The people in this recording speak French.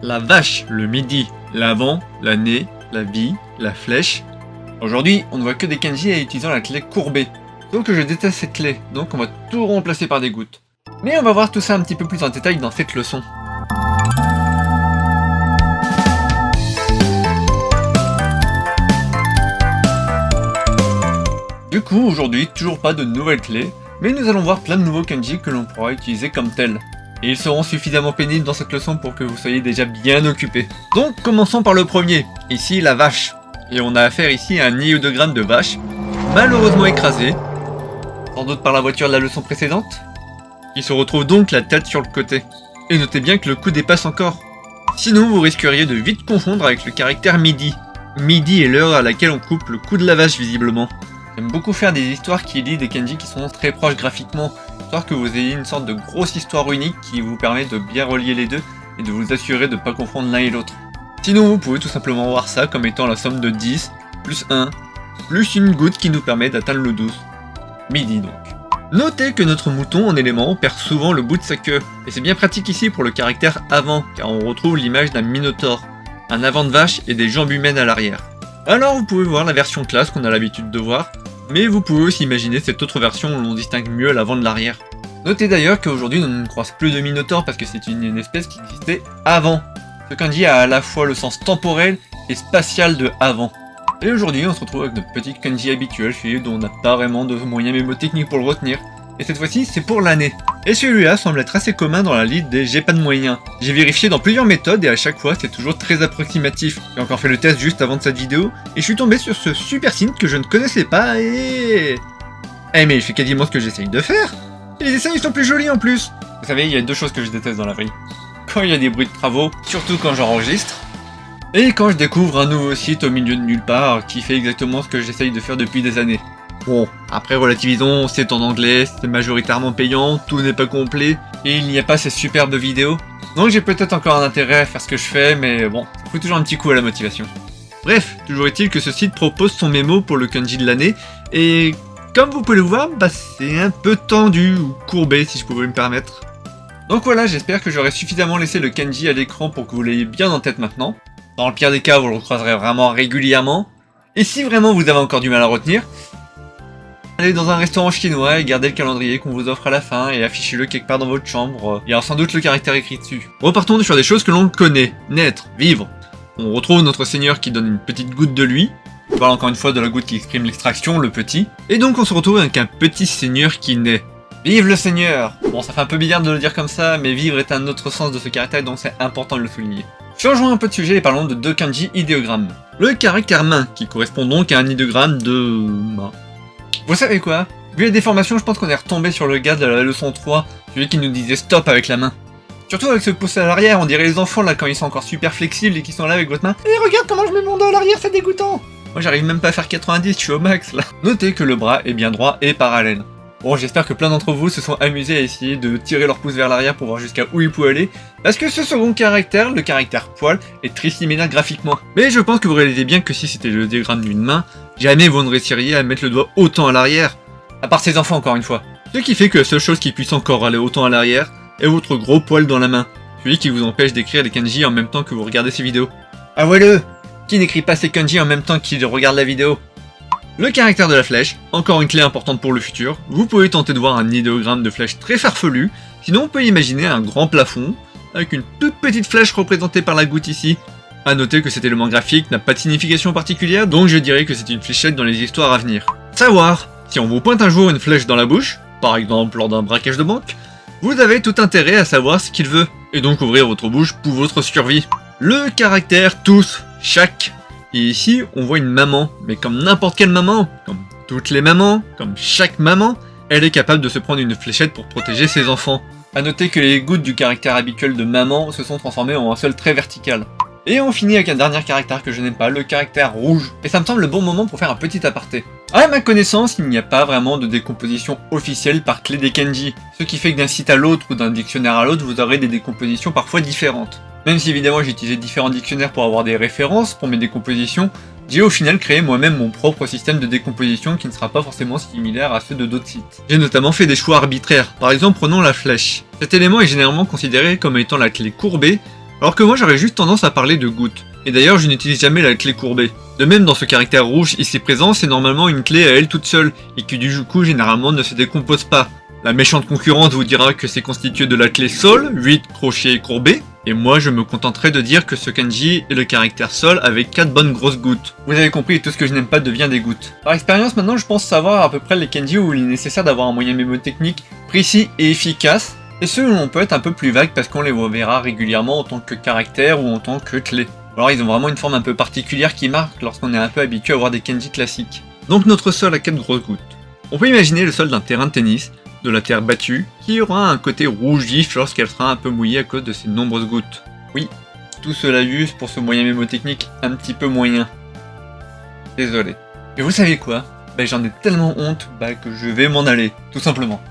la vache, le midi, l'avant, l'année, la vie, la flèche. Aujourd'hui, on ne voit que des kanji utilisant la clé courbée. Sauf que je déteste cette clé, donc on va tout remplacer par des gouttes. Mais on va voir tout ça un petit peu plus en détail dans cette leçon. Du coup, aujourd'hui, toujours pas de nouvelles clés, mais nous allons voir plein de nouveaux kanji que l'on pourra utiliser comme tels. Et ils seront suffisamment pénibles dans cette leçon pour que vous soyez déjà bien occupés. Donc, commençons par le premier. Ici, la vache. Et on a affaire ici à un idéogramme de vache, malheureusement écrasé, sans doute par la voiture de la leçon précédente, qui se retrouve donc la tête sur le côté. Et notez bien que le coup dépasse encore. Sinon, vous risqueriez de vite confondre avec le caractère midi. Midi est l'heure à laquelle on coupe le cou de la vache, visiblement. J'aime beaucoup faire des histoires qui lient des kanji qui sont très proches graphiquement, histoire que vous ayez une sorte de grosse histoire unique qui vous permet de bien relier les deux et de vous assurer de ne pas confondre l'un et l'autre. Sinon, vous pouvez tout simplement voir ça comme étant la somme de 10, plus 1, plus une goutte qui nous permet d'atteindre le 12. Midi donc. Notez que notre mouton en élément perd souvent le bout de sa queue, et c'est bien pratique ici pour le caractère avant, car on retrouve l'image d'un minotaure, un avant de vache et des jambes humaines à l'arrière. Alors vous pouvez voir la version classe qu'on a l'habitude de voir, mais vous pouvez aussi imaginer cette autre version où l'on distingue mieux l'avant de l'arrière. Notez d'ailleurs qu'aujourd'hui on ne croise plus de minotaure parce que c'est une espèce qui existait avant. Ce kanji a à la fois le sens temporel et spatial de avant. Et aujourd'hui on se retrouve avec notre petit kanji habituel, celui dont on n'a pas vraiment de moyens mémotechniques pour le retenir. Et cette fois-ci c'est pour l'année. Et celui-là semble être assez commun dans la liste des j'ai pas de moyens. J'ai vérifié dans plusieurs méthodes et à chaque fois c'est toujours très approximatif. J'ai encore fait le test juste avant de cette vidéo et je suis tombé sur ce super signe que je ne connaissais pas et... mais il fait quasiment ce que j'essaye de faire. Et les dessins ils sont plus jolis en plus. Vous savez, il y a deux choses que je déteste dans la vie. Quand il y a des bruits de travaux, surtout quand j'enregistre. Et quand je découvre un nouveau site au milieu de nulle part qui fait exactement ce que j'essaye de faire depuis des années. Bon, après relativisons, c'est en anglais, c'est majoritairement payant, tout n'est pas complet, et il n'y a pas ces superbes vidéos. Donc j'ai peut-être encore un intérêt à faire ce que je fais, mais bon, ça coûte toujours un petit coup à la motivation. Bref, toujours est-il que ce site propose son mémo pour le kanji de l'année, et comme vous pouvez le voir, c'est un peu tendu, ou courbé si je pouvais me permettre. Donc voilà, j'espère que j'aurai suffisamment laissé le kanji à l'écran pour que vous l'ayez bien en tête maintenant. Dans le pire des cas, vous le recroiserez vraiment régulièrement. Et si vraiment vous avez encore du mal à retenir, allez dans un restaurant chinois et gardez le calendrier qu'on vous offre à la fin et affichez-le quelque part dans votre chambre. Il y aura sans doute le caractère écrit dessus. Repartons sur des choses que l'on connaît. Naître, vivre. On retrouve notre seigneur qui donne une petite goutte de lui. On parle encore une fois de la goutte qui exprime l'extraction, le petit. Et donc on se retrouve avec un petit seigneur qui naît. Vive le seigneur! Bon, ça fait un peu bizarre de le dire comme ça, mais vivre est un autre sens de ce caractère, donc c'est important de le souligner. Changeons un peu de sujet et parlons de deux kanji idéogrammes. Le caractère main, qui correspond donc à un idéogramme de... main. Vous savez quoi? Vu les déformations, je pense qu'on est retombé sur le gars de la leçon 3, celui qui nous disait stop avec la main. Surtout avec ce pouce à l'arrière, on dirait les enfants là quand ils sont encore super flexibles et qui sont là avec votre main. Et regarde comment je mets mon dos à l'arrière, c'est dégoûtant! Moi j'arrive même pas à faire 90, je suis au max là. Notez que le bras est bien droit et parallèle. Bon, j'espère que plein d'entre vous se sont amusés à essayer de tirer leur pouce vers l'arrière pour voir jusqu'à où ils pouvaient aller, parce que ce second caractère, le caractère poil, est très similaire graphiquement. Mais je pense que vous réalisez bien que si c'était le diagramme d'une main, jamais vous ne réussiriez à mettre le doigt autant à l'arrière, à part ces enfants encore une fois. Ce qui fait que la seule chose qui puisse encore aller autant à l'arrière est votre gros poil dans la main, celui qui vous empêche d'écrire les kanji en même temps que vous regardez ces vidéos. Avouez-le! Qui n'écrit pas ses kanji en même temps qu'il regarde la vidéo? Le caractère de la flèche, encore une clé importante pour le futur. Vous pouvez tenter de voir un idéogramme de flèche très farfelu, sinon on peut imaginer un grand plafond, avec une toute petite flèche représentée par la goutte ici. A noter que cet élément graphique n'a pas de signification particulière, donc je dirais que c'est une fléchette dans les histoires à venir. Savoir, si on vous pointe un jour une flèche dans la bouche, par exemple lors d'un braquage de banque, vous avez tout intérêt à savoir ce qu'il veut, et donc ouvrir votre bouche pour votre survie. Le caractère tous, chaque. Et ici, on voit une maman, mais comme n'importe quelle maman, comme toutes les mamans, comme chaque maman, elle est capable de se prendre une fléchette pour protéger ses enfants. A noter que les gouttes du caractère habituel de maman se sont transformées en un seul trait vertical. Et on finit avec un dernier caractère que je n'aime pas, le caractère rouge. Et ça me semble le bon moment pour faire un petit aparté. À ma connaissance, il n'y a pas vraiment de décomposition officielle par clé des kanji. Ce qui fait que d'un site à l'autre ou d'un dictionnaire à l'autre, vous aurez des décompositions parfois différentes. Même si évidemment j'ai utilisé différents dictionnaires pour avoir des références pour mes décompositions, j'ai au final créé moi-même mon propre système de décomposition qui ne sera pas forcément similaire à ceux de d'autres sites. J'ai notamment fait des choix arbitraires, par exemple prenons la flèche. Cet élément est généralement considéré comme étant la clé courbée, Alors que moi j'aurais juste tendance à parler de gouttes. Et d'ailleurs je n'utilise jamais la clé courbée. De même dans ce caractère rouge ici présent, c'est normalement une clé à elle toute seule, et qui du coup généralement ne se décompose pas. La méchante concurrente vous dira que c'est constitué de la clé sol, 8 crochets courbés, et moi je me contenterai de dire que ce kanji est le caractère sol avec 4 bonnes grosses gouttes. Vous avez compris, tout ce que je n'aime pas devient des gouttes. Par expérience maintenant je pense savoir à peu près les kanji où il est nécessaire d'avoir un moyen mémotechnique précis et efficace, et ceux où on peut être un peu plus vague parce qu'on les reverra régulièrement en tant que caractère ou en tant que clé. Alors ils ont vraiment une forme un peu particulière qui marque lorsqu'on est un peu habitué à voir des kanji classiques. Donc notre sol a 4 grosses gouttes. On peut imaginer le sol d'un terrain de tennis, de la terre battue, qui aura un côté rouge vif lorsqu'elle sera un peu mouillée à cause de ses nombreuses gouttes. Oui, tout cela juste pour ce moyen mémotechnique un petit peu moyen. Désolé. Et vous savez quoi ? J'en ai tellement honte que je vais m'en aller, tout simplement.